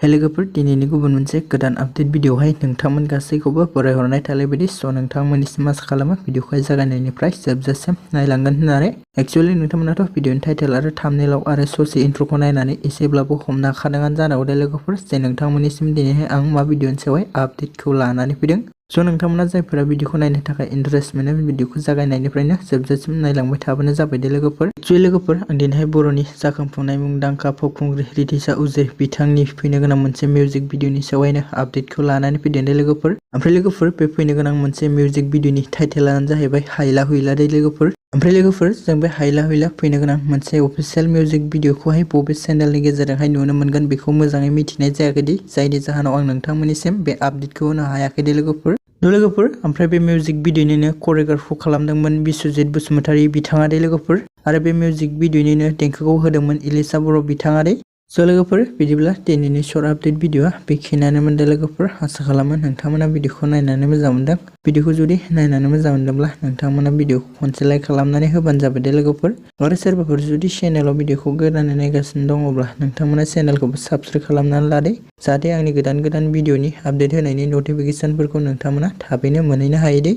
लोगोफोर दिनैनि गुबुन मोनसे गोदान आपडेट भिडिअहाय नोंथांमोन गासैखौबो बरायहरनाय थालायबायदि नोंथांमोननिसिम आसा खालामो भिडिअखौहाय जागायनायनिफ्राय जोबजासिम नायलांगोन होननानै। एक्चुअली नोंथांमोनाथ' भिडिअनि टाइटेल आरो थाम्बनेइलाव आरो ससे इन्ट्र'खौ नायनानै एसेब्लाबो हमनो हाखादोंआनो जानो हागौ लोगोफोर जे नोंथांमोननिसिम दिनैहाय आं मा भिडिअनि सायावहाय आपडेटखौ लानानै फैदों। नोंथांमोना जायफोरा भिडिअखौ नायनो थाखाय इन्टारेस्ट मोनो भिडिअखौ जागायनायनिफ्रायनो जोबजासिम नायलांबाय थाबानो जाबाय लोगोफोर। एक्चुअली लोगोफोर आं दिनैहाय बर'नि जाखांफुनाय मुंदांखा फावखुंग्रि रितिसा उजिर बिथांनि फैनो गोनां मोनसे मिउजिक भिडिअनि सायावहायनो आपडेटखौ लानानै फैदों लोगोफोर। ओमफ्राय लोगोफोर बे फैनो गोनां मोनसे मिउजिक भिडिअनि टाइटेलानो जाहैबाय हायला हुइला लोगोफोर। ओमफ्राय लोगोफोर जों बे हायला हुइला फैनो गोनां मोनसे अफिसियेल मिउजिक भिडिअखौहाय बबे चेनेलनि गेजेरजोंहाय नुनो मोनगोन बेखौ मोजाङै मिथिनाय जायाखैदि, जायनि जाहोनाव आं नोंथांमोननिसिम बे आपडेटखौ होनो हायाखै लोगोफोर। लोगोफोर ओमफ्राय बे मिउजिक भिडिअनिनो करिय'ग्राफिखौ खालामदोंमोन बिस्वजित बसुमतारी बिथाङा लोगोफोर। आरो बे मिउजिक भिडिअनिनो देंखोखौ होदोंमोन इलिसा बर' बिथाङा लोगोफोर। बिदिब्ला दिनैनि शर्ट आपडेट भिडिअआ बेखिनियानोमोन लोगोफोर। आसा खालामो नोंथांमोना भिडिअखौ नायनानै मोजां मोनदों। भिडिअखौ जुदि नायनानै मोजां मोनदोंब्ला नोंथांमोना भिडिअखौ खनसे लाइक खालामनानै होबानो जाबाय लोगोफोर। आरो सोरबाफोर जुदि चेनेलाव भिडिअखौ गोदानै नायगासिनो दङब्ला नोंथांमोना चेनेलखौबो साबस्क्राइब खालामनानै लादो, जाहाथे आंनि गोदान भिडिअनि आपडेट होनायनि नटिफिकेसनफोरखौ नोंथांमोना थाबैनो मोनहैनो हायो।